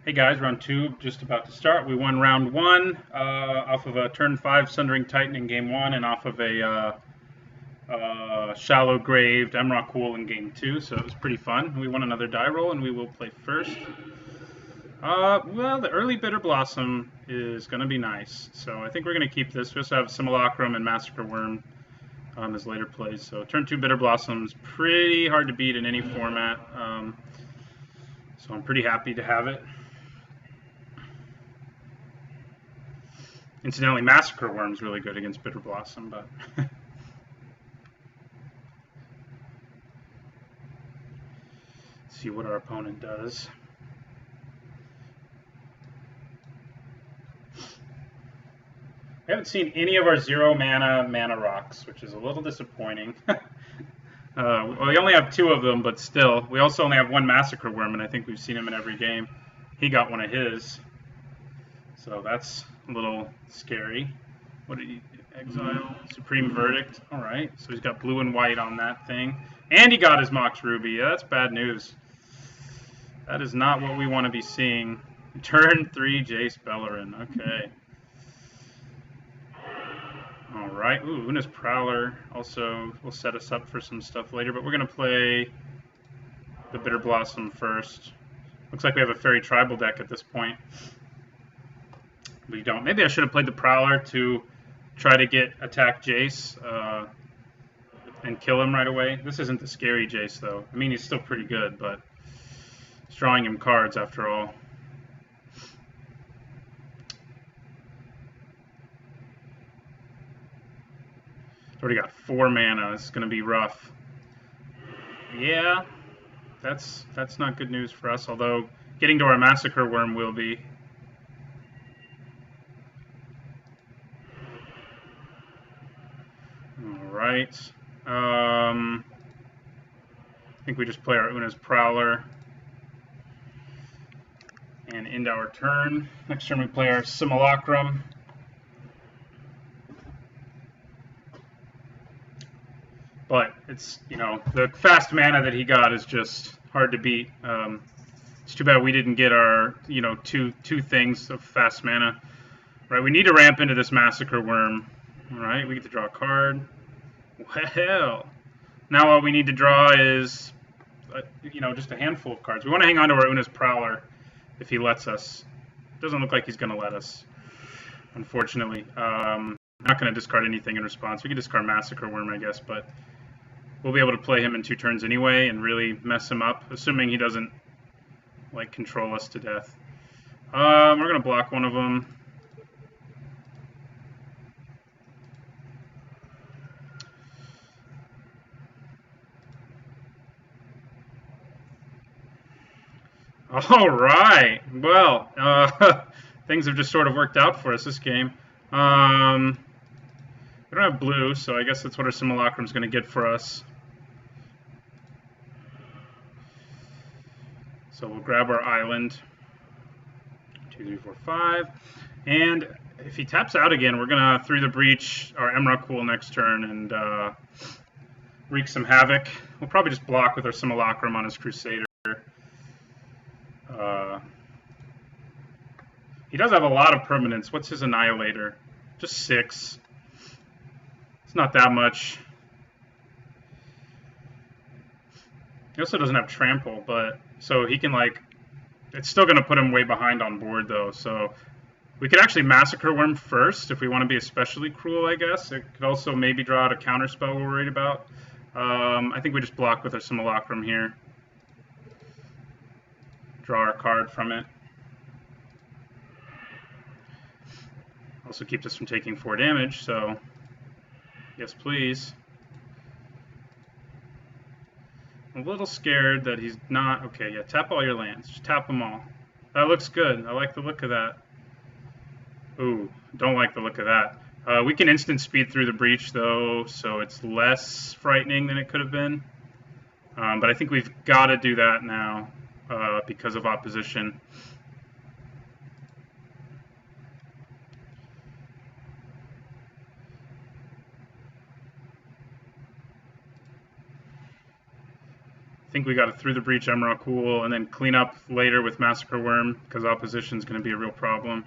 Hey guys, round two just about to start. We won round one off of a turn five Sundering Titan in game one, and off of a shallow graved Emrakul in game two. So it was pretty fun. We won another die roll, and we will play first. Well, the early Bitter Blossom is going to be nice, so I think we're going to keep this. We also have Simulacrum and Massacre Worm as later plays. So turn two Bitter Blossom's pretty hard to beat in any format. So I'm pretty happy to have it. Incidentally, Massacre Worm's really good against Bitter Blossom, but see what our opponent does. I haven't seen any of our zero mana rocks, which is a little disappointing. Well, we only have two of them, but still. We also only have one Massacre Worm, and I think we've seen him in every game. He got one of his. So that's a little scary. What did he exile? Supreme Verdict. All right. So he's got blue and white on that thing. And he got his Mox Ruby. Yeah, that's bad news. That is not what we want to be seeing. Turn 3, Jace Bellerin. Okay. All right. Ooh, Una's Prowler also will set us up for some stuff later, but we're going to play the Bitter Blossom first. Looks like we have a Fairy Tribal deck at this point. We don't. Maybe I should have played the Prowler to try to attack Jace and kill him right away. This isn't the scary Jace, though. I mean, he's still pretty good, but it's drawing him cards after all. Already got 4 mana. This is going to be rough. Yeah, that's not good news for us, although getting to our Massacre Worm will be. Alright. I think we just play our Una's Prowler and end our turn. Next turn we play our Simulacrum. But it's, the fast mana that he got is just hard to beat. It's too bad we didn't get our, two things of fast mana. Right, we need to ramp into this Massacre Worm. All right, we get to draw a card. Well, now all we need to draw is, just a handful of cards. We want to hang on to our Una's Prowler if he lets us. Doesn't look like he's going to let us, unfortunately. Not going to discard anything in response. We can discard Massacre Worm, I guess, but we'll be able to play him in 2 turns anyway and really mess him up, assuming he doesn't, control us to death. We're going to block one of them. All right. Well, things have just sort of worked out for us this game. We don't have blue, so I guess that's what our Simulacrum is going to get for us. So we'll grab our island. 2, 3, 4, 5. And if he taps out again, we're going to, through the breach, our Emrakul next turn and wreak some havoc. We'll probably just block with our Simulacrum on his Crusader. He does have a lot of permanents. What's his Annihilator? Just 6. It's not that much. He also doesn't have Trample, but so he can it's still going to put him way behind on board though. So we could actually Massacre Worm first if we want to be especially cruel, I guess. It could also maybe draw out a counterspell we're worried about. I think we just block with our Simulacrum here. Draw our card from it. Also keeps us from taking 4 damage, so yes please. I'm a little scared that he's not. Okay, yeah, tap all your lands. Just tap them all. That looks good. I like the look of that. Ooh, don't like the look of that. We can instant speed through the breach though, so it's less frightening than it could have been. But I think we've got to do that now because of opposition. I think we got to through the breach Emrakul and then clean up later with Massacre Worm because opposition's going to be a real problem.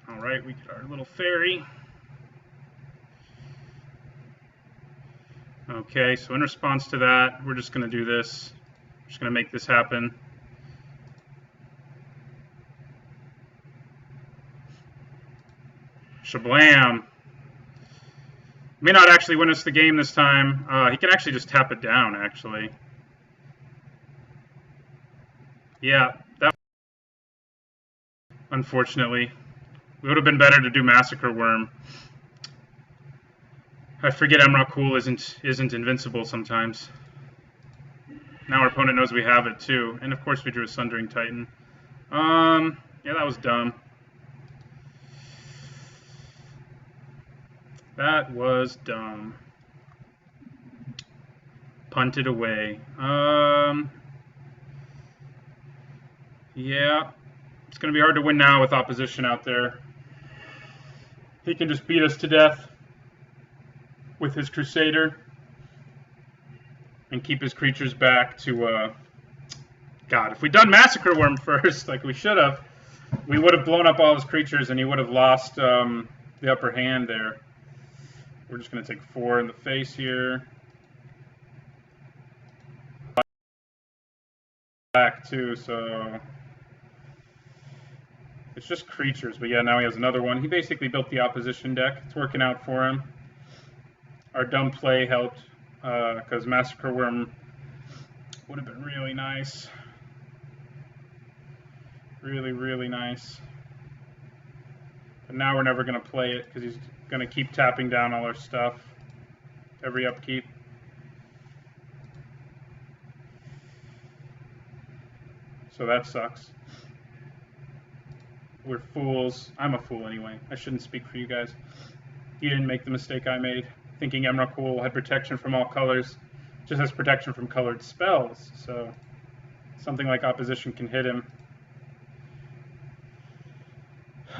All right, we get our little fairy. Okay, so in response to that, we're just going to do this. We're just going to make this happen. Shablam. May not actually win us the game this time. He can actually just tap it down, actually. Yeah, that. Unfortunately. It would have been better to do Massacre Worm. I forget Emrakul isn't invincible sometimes. Now our opponent knows we have it too. And of course we drew a Sundering Titan. Yeah, that was dumb. That was dumb. Punted away. Yeah. It's going to be hard to win now with opposition out there. He can just beat us to death with his Crusader and keep his creatures back to, God, if we'd done Massacre Worm first, like we should have, we would have blown up all his creatures and he would have lost the upper hand there. We're just going to take 4 in the face here. Black too, so it's just creatures. But yeah, now he has another one. He basically built the opposition deck. It's working out for him. Our dumb play helped because Massacre Worm would have been really nice. Really, really nice. But now we're never going to play it because he's going to keep tapping down all our stuff every upkeep. So that sucks. We're fools. I'm a fool anyway. I shouldn't speak for you guys. You didn't make the mistake I made, thinking Emrakul had protection from all colors. Just has protection from colored spells, so something like opposition can hit him.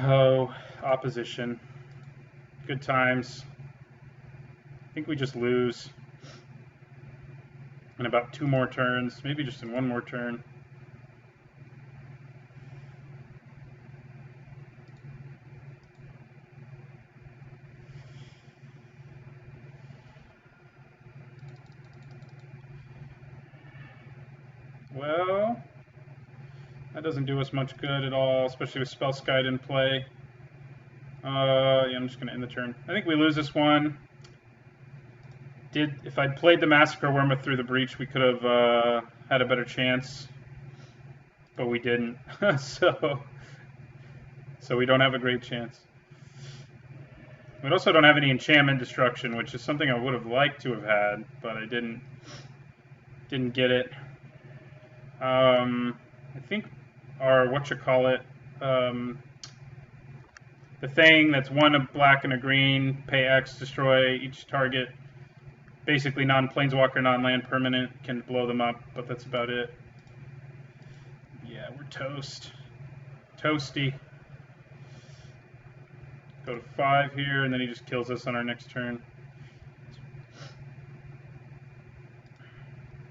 Oh, opposition. Good times. I think we just lose in about 2 more turns, maybe just in 1 more turn. Well, that doesn't do us much good at all, especially with Spellskite in play. Yeah, I'm just going to end the turn. I think we lose this one. If I'd played the Massacre Worm through the breach, we could have had a better chance, but we didn't. so we don't have a great chance. We also don't have any enchantment destruction, which is something I would have liked to have had, but I didn't get it. I think our the thing that's 1 a black and a green, pay X, destroy each target, basically non-planeswalker, non-land permanent, can blow them up, but that's about it. Yeah, we're toast. Toasty. Go to 5 here, and then he just kills us on our next turn.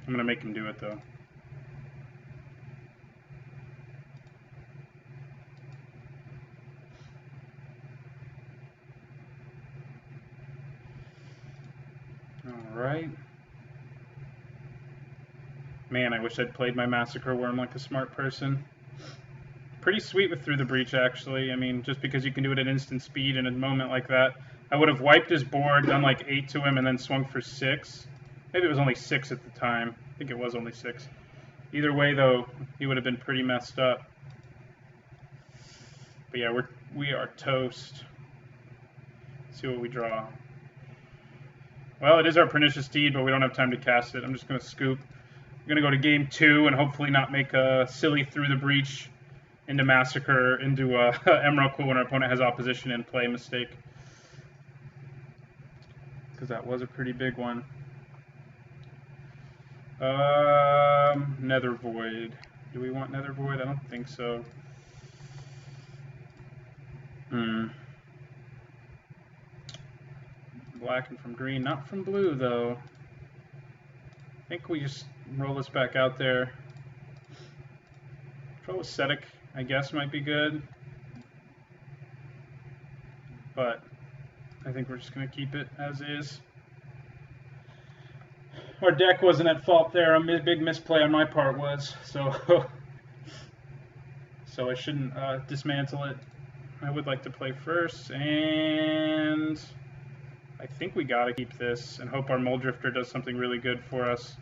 I'm going to make him do it, though. Alright. Man, I wish I'd played my Massacre Worm like a smart person. Pretty sweet with Through the Breach, actually. I mean, just because you can do it at instant speed in a moment like that. I would have wiped his board, done like 8 to him, and then swung for 6. Maybe it was only 6 at the time. I think it was only 6. Either way, though, he would have been pretty messed up. But yeah, we are toast. Let's see what we draw. Well, it is our Pernicious Deed, but we don't have time to cast it. I'm just going to scoop. I'm going to go to game 2 and hopefully not make a silly Through the Breach into Massacre, into Emrakul when our opponent has opposition in play mistake. Because that was a pretty big one. Nether Void. Do we want Nether Void? I don't think so. Black and from green, not from blue though. think we just roll this back out there. Pro Ascetic, I guess, might be good. But I think we're just going to keep it as is. Our deck wasn't at fault there. A big misplay on my part was. So I shouldn't dismantle it. I would like to play first. And I think we got to keep this and hope our Muldrifter does something really good for us.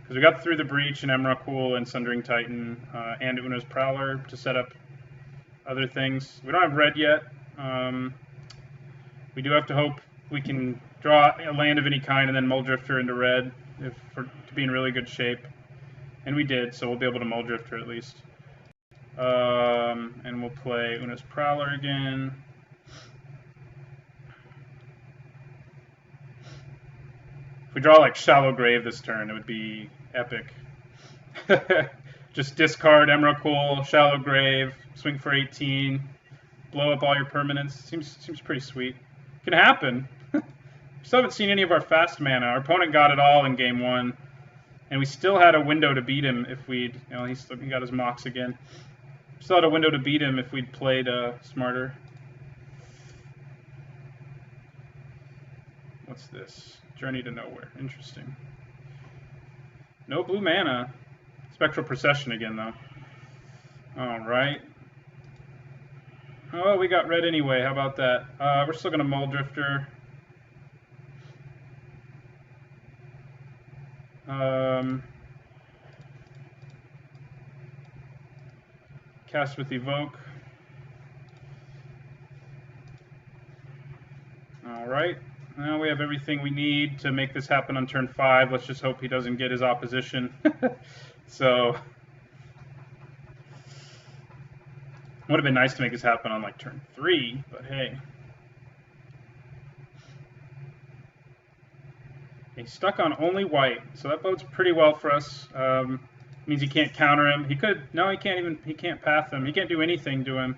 Because we got through the Breach and Emrakul and Sundering Titan and Una's Prowler to set up other things. We don't have red yet. We do have to hope we can draw a land of any kind and then Muldrifter into red to be in really good shape. And we did, so we'll be able to Muldrifter at least. And we'll play Una's Prowler again. If we draw like Shallow Grave this turn, it would be epic. Just discard Emrakul, Shallow Grave, swing for 18, blow up all your permanents. Seems pretty sweet. Can happen. We still haven't seen any of our fast mana. Our opponent got it all in game 1, and we still had a window to beat him if we'd, he got his Mox again. Still had a window to beat him if we'd played smarter. What's this? Journey to Nowhere. Interesting. No blue mana. Spectral Procession again, though. Alright. Oh, we got red anyway. How about that? We're still going to Muldrifter. Cast with Evoke. Alright. Now we have everything we need to make this happen on turn 5. Let's just hope he doesn't get his opposition. So, would have been nice to make this happen on like turn 3, but hey. He's stuck on only white, so that bodes pretty well for us. Means he can't counter him. He could, no, he can't path him. He can't do anything to him.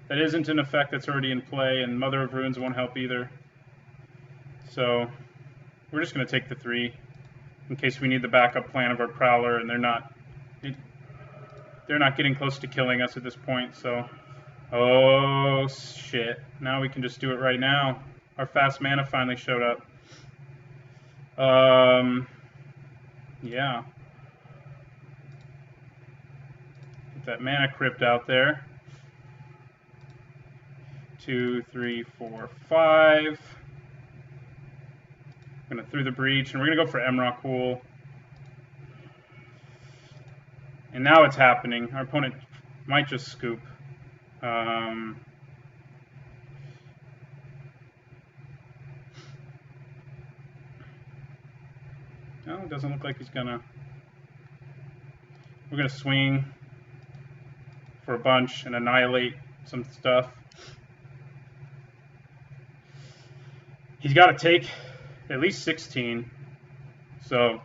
That isn't an effect that's already in play, and Mother of Runes won't help either. So, we're just going to take the 3 in case we need the backup plan of our Prowler, and they're not getting close to killing us at this point. So, oh shit! Now we can just do it right now. Our fast mana finally showed up. Yeah. Get that mana crypt out there. 2, 3, 4, 5. Gonna through the Breach, and we're gonna go for Emrakul. And now it's happening. Our opponent might just scoop. No, it doesn't look like he's gonna. We're gonna swing for a bunch and annihilate some stuff. He's got to take at least 16. So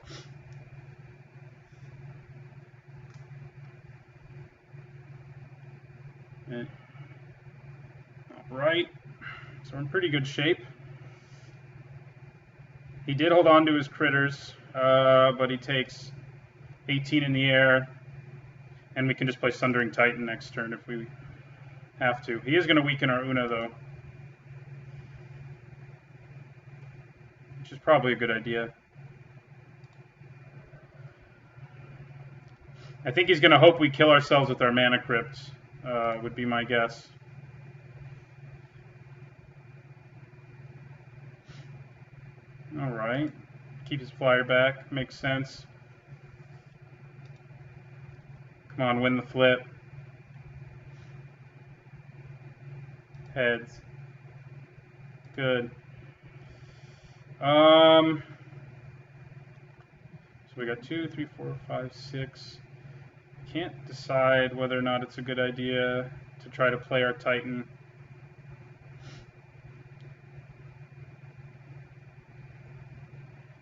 alright. So we're in pretty good shape. He did hold on to his critters, but he takes 18 in the air, and we can just play Sundering Titan next turn if we have to. He is going to weaken our Una, though, which is probably a good idea. I think he's going to hope we kill ourselves with our Mana Crypt, would be my guess. Alright. Keep his flyer back. Makes sense. Come on, win the flip. Heads. Good. So we got 2, 3, 4, 5, 6. Can't decide whether or not it's a good idea to try to play our Titan.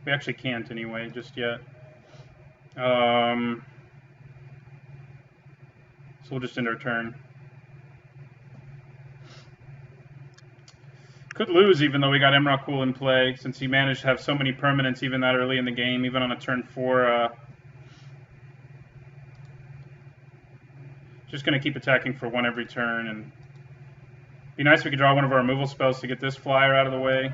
We actually can't anyway, just yet. So we'll just end our turn. Could lose even though we got Emrakul in play, since he managed to have so many permanents even that early in the game, even on a turn 4. Just going to keep attacking for 1 every turn, and be nice if we could draw one of our removal spells to get this flyer out of the way.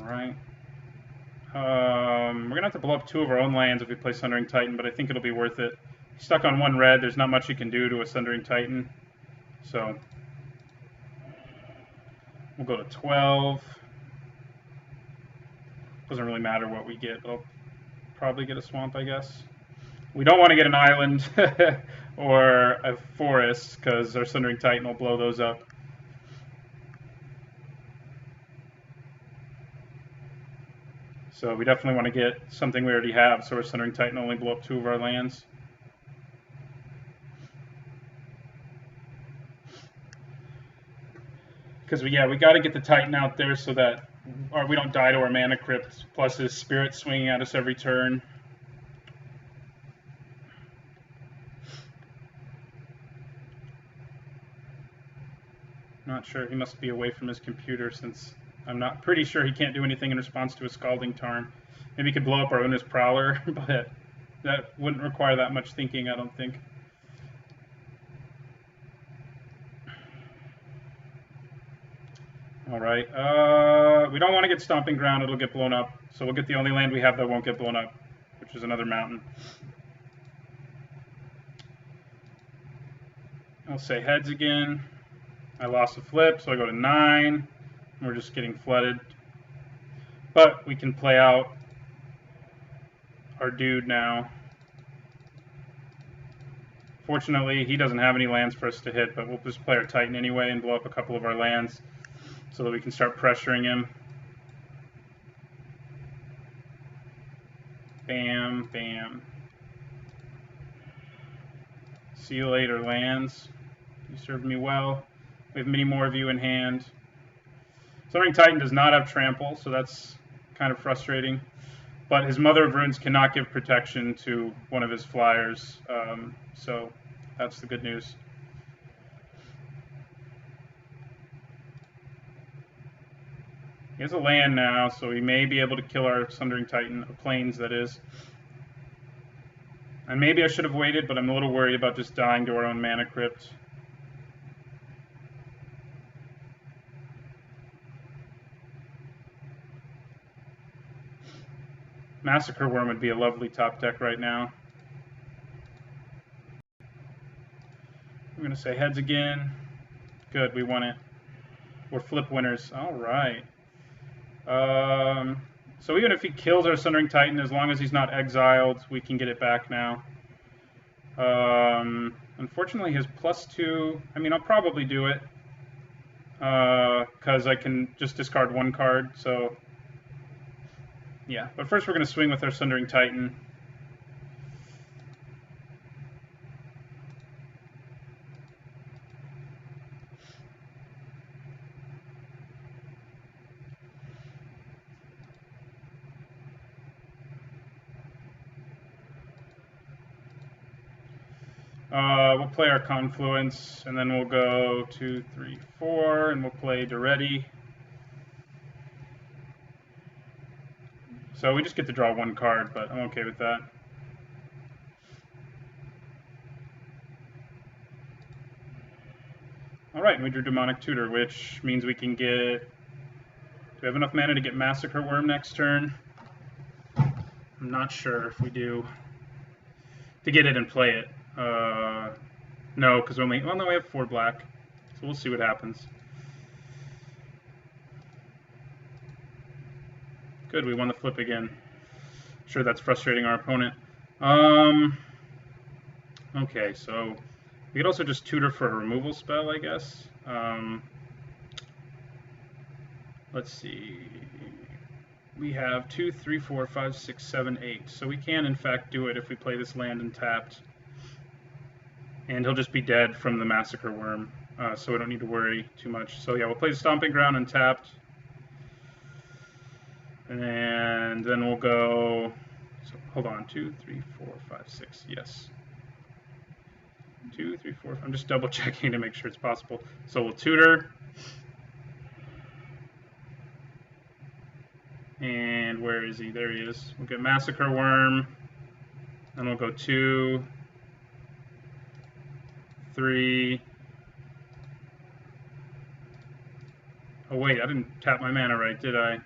Alright. We're going to have to blow up 2 of our own lands if we play Sundering Titan, but I think it'll be worth it. He's stuck on 1 red, there's not much you can do to a Sundering Titan. So, we'll go to 12. Doesn't really matter what we get. I'll probably get a swamp, I guess. We don't want to get an island or a forest, because our Sundering Titan will blow those up. So we definitely want to get something we already have, so our Sundering Titan only blow up 2 of our lands. Because we got to get the Titan out there so that we don't die to our Mana Crypt, plus his Spirit swinging at us every turn. Not sure, he must be away from his computer, since I'm not pretty sure he can't do anything in response to a Scalding Tarn. Maybe he could blow up our Una's Prowler, but that wouldn't require that much thinking, I don't think. Alright, we don't want to get Stomping Ground, it'll get blown up. So we'll get the only land we have that won't get blown up, which is another mountain. I'll say heads again. I lost a flip, so I go to 9. We're just getting flooded. But we can play out our dude now. Fortunately, he doesn't have any lands for us to hit, but we'll just play our Titan anyway and blow up a couple of our lands so that we can start pressuring him. Bam, bam. See you later, lands. You served me well. We have many more of you in hand. Sundering Titan does not have trample, so that's kind of frustrating. But his Mother of Runes cannot give protection to one of his flyers, so that's the good news. He has a land now, so he may be able to kill our Sundering Titan, plains that is. And maybe I should have waited, but I'm a little worried about just dying to our own Mana Crypt. Massacre Worm would be a lovely top deck right now. I'm going to say heads again. Good, we won it. We're flip winners. All right. So even if he kills our Sundering Titan, as long as he's not exiled, we can get it back now. Unfortunately, his +2, I mean, I'll probably do it, because I can just discard 1 card, so yeah. But first we're going to swing with our Sundering Titan. We'll play our Confluence, and then we'll go 2, 3, 4, and we'll play Duretti. So we just get to draw 1 card, but I'm okay with that. Alright, and we drew Demonic Tutor, which means we can get... Do we have enough mana to get Massacre Worm next turn? I'm not sure if we do. To get it and play it. No, because we only... Well, no, we have 4 black. So we'll see what happens. Good, we won the flip again. Sure, that's frustrating our opponent. Okay, so we could also just tutor for a removal spell, I guess. Let's see. We have 2, 3, 4, 5, 6, 7, 8. So we can, in fact, do it if we play this land untapped. And he'll just be dead from the Massacre Worm, so we don't need to worry too much. So yeah, we'll play the Stomping Ground untapped. And then we'll go So hold on, 2, 3, 4, 5, 6. Yes. 2, 3, 4. I'm just double checking to make sure it's possible. So we'll tutor. And where is he? There he is. We'll get Massacre Worm. Then we'll go 2, 3. Oh wait, I didn't tap my mana right, did I?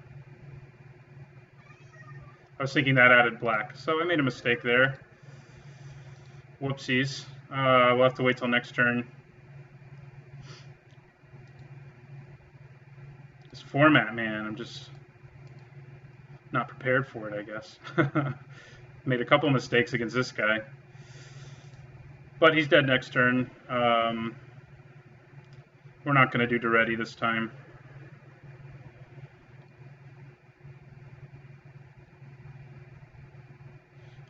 I was thinking that added black, so I made a mistake there. Whoopsies. We'll have to wait till next turn. This format, man, I'm just not prepared for it, I guess. Made a couple mistakes against this guy. But he's dead next turn. We're not going to do Duretti this time.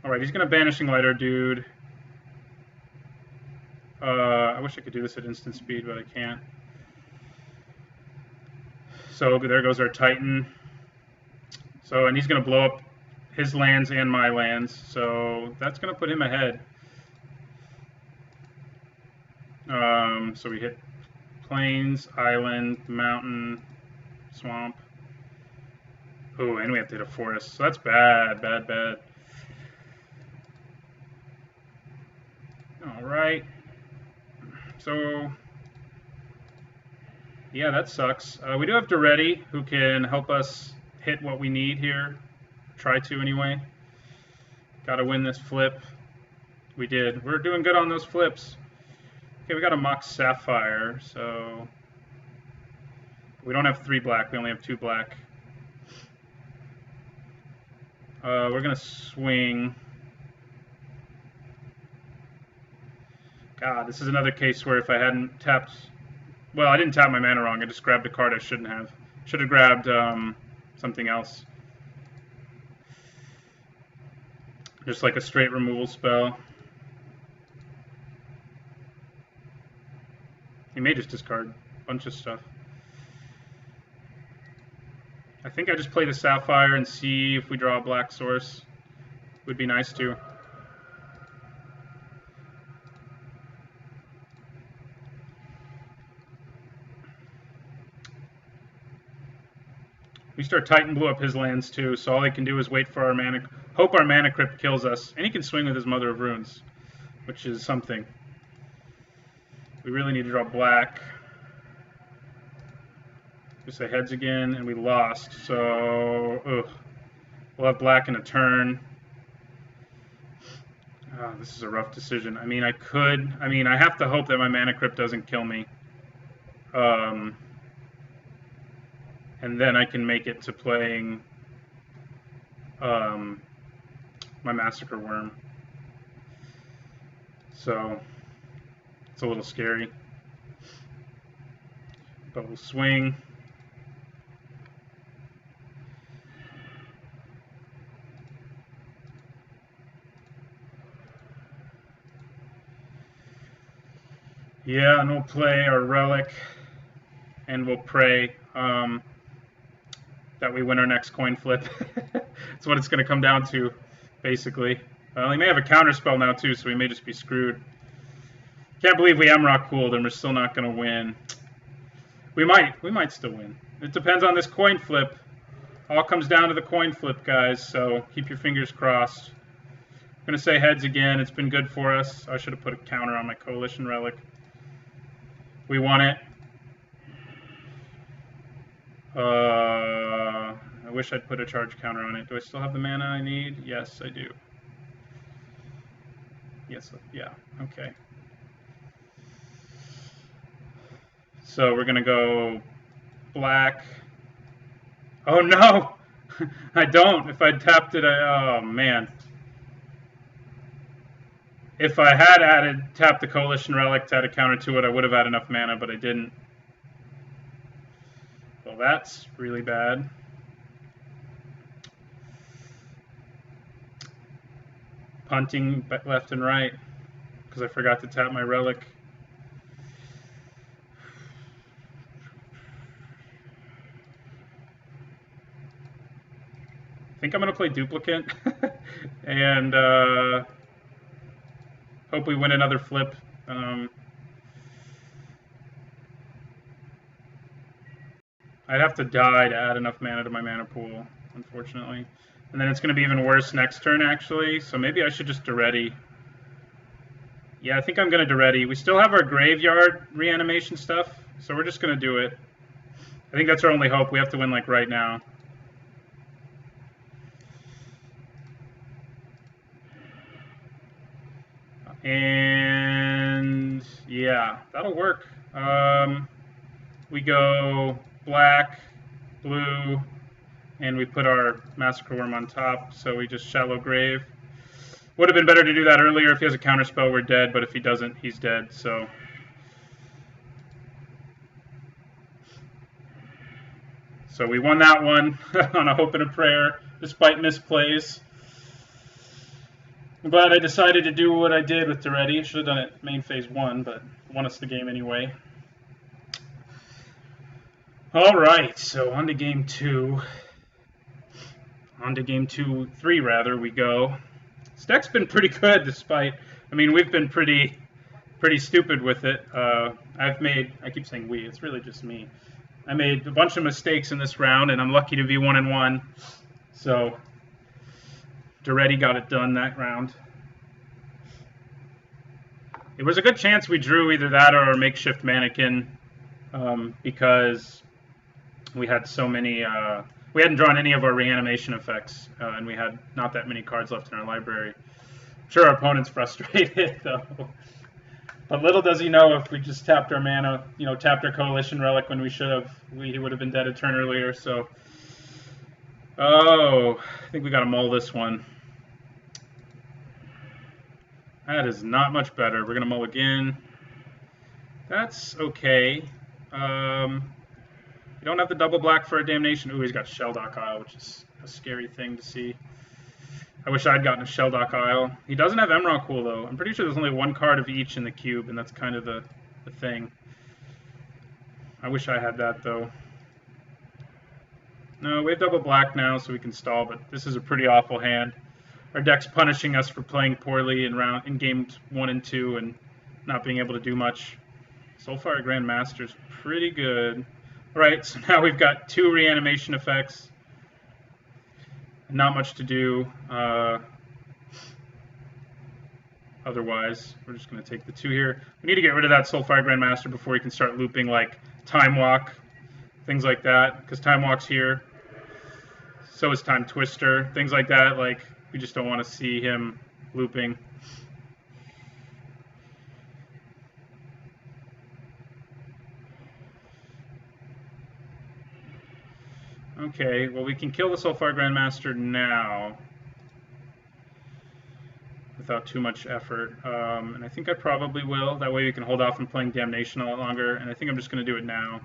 Alright, he's going to Banishing Light our dude. I wish I could do this at instant speed, but I can't. So there goes our Titan. So, and he's going to blow up his lands and my lands, so that's going to put him ahead. So we hit plains, island, mountain, swamp. Oh, and we have to hit a forest, so that's bad, bad, bad. Alright. So, yeah, that sucks. We do have Duretti, who can help us hit what we need here. Try to, anyway. Gotta win this flip. We did. We're doing good on those flips. Okay, we got a Mox Sapphire, so... We don't have 3 black, we only have 2 black. We're gonna swing... God, this is another case where if I hadn't tapped... Well, I didn't tap my mana wrong, I just grabbed a card I shouldn't have. Should have grabbed something else. Just like a straight removal spell. He may just discard a bunch of stuff. I think I just play the Sapphire and see if we draw a black source. Would be nice to. We start Titan blew up his lands too, so all he can do is wait for our mana, hope our mana crypt kills us, and he can swing with his Mother of Runes, which is something. We really need to draw black. We say heads again, and we lost, so we'll have black in a turn. Oh, this is a rough decision. I mean, I have to hope that my mana crypt doesn't kill me. And then I can make it to playing my Massacre Worm. So it's a little scary. But we'll swing. Yeah, and we'll play our Relic, and we'll pray that we win our next coin flip. That's what it's going to come down to, basically. He may have a counterspell now, too, so we may just be screwed. Can't believe we Emrakul, and we're still not going to win. We might still win. It depends on this coin flip. All comes down to the coin flip, guys, so keep your fingers crossed. I'm going to say heads again. It's been good for us. I should have put a counter on my Coalition Relic. We won it. I wish I'd put a charge counter on it. Do I still have the mana I need? Yes, I do. Yes, yeah, okay. So we're gonna go black. Oh no! I don't. If I'd tapped it, oh man. If I had tapped the Coalition Relic to add a counter to it, I would have had enough mana, but I didn't. Well, that's really bad. Punting left and right, because I forgot to tap my Relic. think I'm going to play Duplicate and hope we win another flip. I'd have to die to add enough mana to my mana pool, unfortunately. And then it's going to be even worse next turn, actually. So maybe I should just Duretti. Yeah, I think I'm going to Duretti. We still have our graveyard reanimation stuff, so we're just going to do it. I think that's our only hope. We have to win, like, right now. And, yeah, that'll work. We go black, blue, and we put our Massacre Worm on top, so we just Shallow Grave. Would have been better to do that earlier. If he has a counterspell, we're dead, but if he doesn't, he's dead, so... So we won that one on a hope and a prayer, despite misplays. I'm glad I decided to do what I did with Duretti. Should have done it main phase 1, but won us the game anyway. Alright, so on to game 2. On to game 3 rather, we go. This deck's been pretty good despite, I mean, we've been pretty stupid with it. I keep saying we, it's really just me. I made a bunch of mistakes in this round, and I'm lucky to be 1-1. So, Duretti got it done that round. It was a good chance we drew either that or a makeshift mannequin, because we had so many... we hadn't drawn any of our reanimation effects, and we had not that many cards left in our library. I'm sure our opponent's frustrated, though. But little does he know, if we just tapped our mana, tapped our Coalition Relic when we should have, he would have been dead a turn earlier, so... Oh, I think we got to mull this one. That is not much better. We're going to mull again. That's okay. You don't have the double black for a Damnation. Ooh, he's got Shelldock Isle, which is a scary thing to see. I wish I'd gotten a Shelldock Isle. He doesn't have Emrakul, though. I'm pretty sure there's only one card of each in the cube, and that's kind of the thing. I wish I had that, though. No, we have double black now, so we can stall, but this is a pretty awful hand. Our deck's punishing us for playing poorly in games 1 and 2 and not being able to do much. Soulfire Grandmaster's pretty good. Alright, so now we've got 2 reanimation effects. Not much to do. Otherwise, we're just going to take the 2 here. We need to get rid of that Soulfire Grandmaster before he can start looping, like, Time Walk, things like that, because Time Walk's here. So is Time Twister, things like that. Like, we just don't want to see him looping. Okay, well, we can kill the Soulfire Grandmaster now without too much effort, and I think I probably will. That way we can hold off on playing Damnation a lot longer, and I think I'm just going to do it now.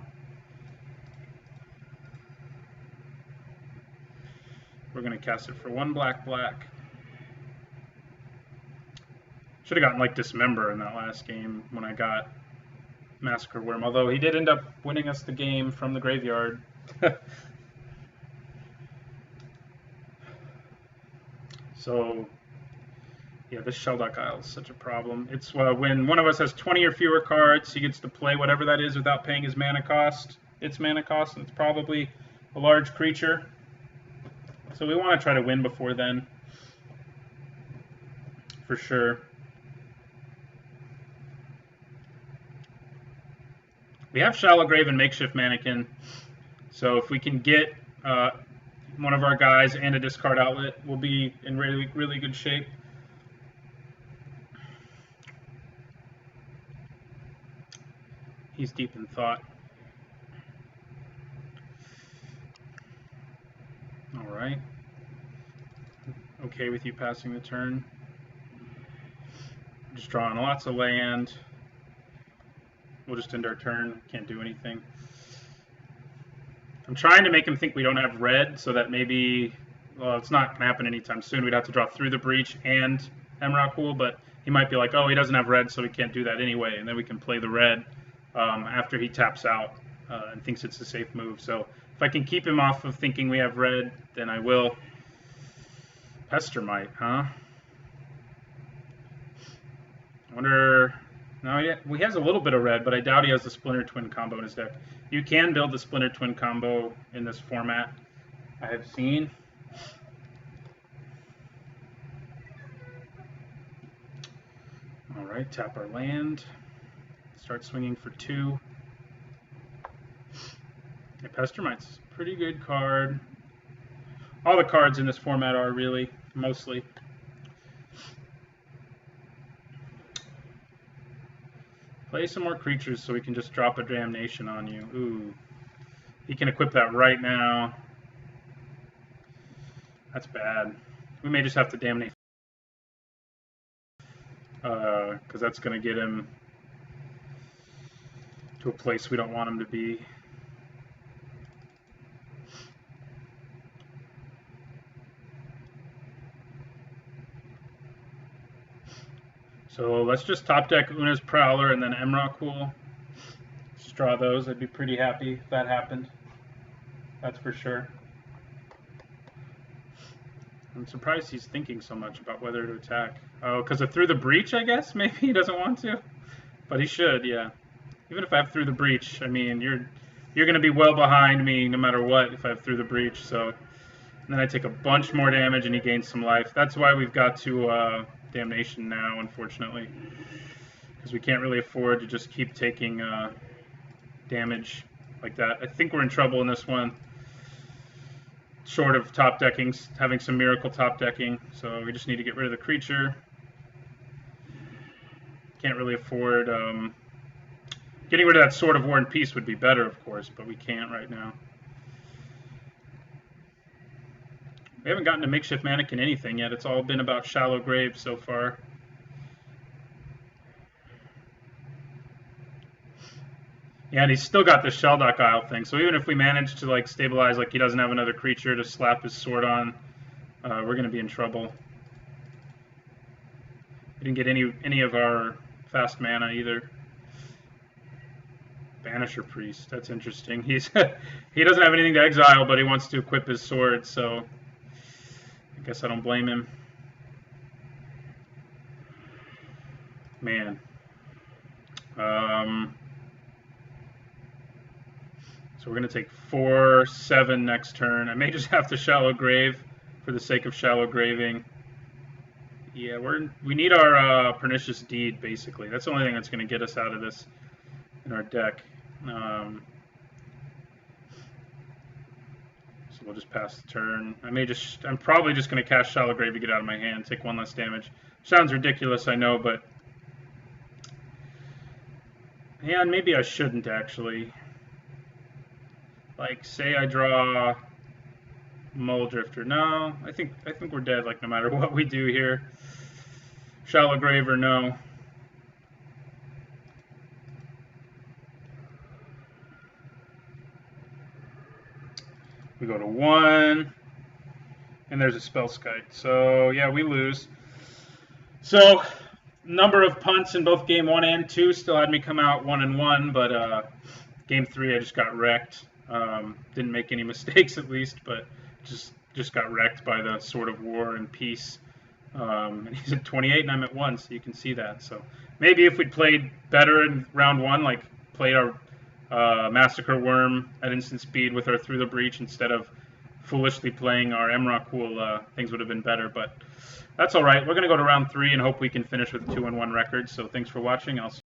We're going to cast it for 1 black. Should have gotten, like, Dismember in that last game when I got Massacre Worm, although he did end up winning us the game from the graveyard. So, yeah, this Shelldock Isle is such a problem. It's when one of us has 20 or fewer cards, he gets to play whatever that is without paying his mana cost. Its mana cost, and it's probably a large creature. So we want to try to win before then, for sure. We have Shallow Grave and Makeshift Mannequin, so if we can get one of our guys and a discard outlet, we'll be in really, really good shape. He's deep in thought. All right. Okay with you passing the turn. Just drawing lots of land. We'll just end our turn. Can't do anything. I'm trying to make him think we don't have red, so that maybe, well, it's not going to happen anytime soon. We'd have to draw through the Breach and Emrakul, but he might be like, oh, he doesn't have red, so we can't do that anyway, and then we can play the red after he taps out and thinks it's a safe move. So if I can keep him off of thinking we have red, then I will. Pestermite, huh? I wonder... No, he has a little bit of red, but I doubt he has the Splinter Twin combo in his deck. You can build the Splinter Twin combo in this format, I have seen. Alright, tap our land. Start swinging for 2. Yeah, Pestermite's a pretty good card. All the cards in this format are really, mostly. Play some more creatures so we can just drop a Damnation on you. Ooh. He can equip that right now. That's bad. We may just have to Damnate. Because that's going to get him to a place we don't want him to be. So let's just top deck Una's Prowler and then Emrakul. Just draw those. I'd be pretty happy if that happened. That's for sure. I'm surprised he's thinking so much about whether to attack. Oh, because of Through the Breach, I guess? Maybe he doesn't want to. But he should, yeah. Even if I have Through the Breach, I mean, you're going to be well behind me no matter what if I have Through the Breach. So, and then I take a bunch more damage and he gains some life. That's why we've got to Damnation now, unfortunately. Because we can't really afford to just keep taking damage like that. I think we're in trouble in this one. Short of top decking, having some miracle top decking. So we just need to get rid of the creature. Can't really afford... getting rid of that Sword of War and Peace would be better, of course, but we can't right now. We haven't gotten to Makeshift Mannequin anything yet. It's all been about Shallow Grave so far. Yeah, and he's still got the Sheldock Isle thing, so even if we manage to like stabilize, like he doesn't have another creature to slap his sword on, we're going to be in trouble. We didn't get any of our fast mana either. Banisher Priest, that's interesting. He doesn't have anything to exile, but he wants to equip his sword, so I guess I don't blame him. Man. So we're going to take 4/7 next turn. I may just have to Shallow Grave for the sake of Shallow Graving. Yeah, we need our Pernicious Deed, basically. That's the only thing that's going to get us out of this in our deck. So we'll just pass the turn. I'm probably just going to cast Shallow Grave to get out of my hand, take 1 less damage. Sounds ridiculous, I know, but... Yeah, and maybe I shouldn't, actually. Like, say I draw Muldrifter. No, I think we're dead, like, no matter what we do here. Shallow Grave or no. We go to 1, and there's a Spellskite. So, yeah, we lose. So, number of punts in both game 1 and 2 still had me come out 1-1, but game 3 I just got wrecked. Didn't make any mistakes at least, but just got wrecked by the Sword of War and Peace. And he's at 28 and I'm at 1, so you can see that. So maybe if we'd played better in round 1, like played our Massacre Worm at instant speed with our Through the Breach instead of foolishly playing our Emrakul, things would have been better. But that's all right. We're going to go to round 3 and hope we can finish with a 2-1 record. So thanks for watching. I'll see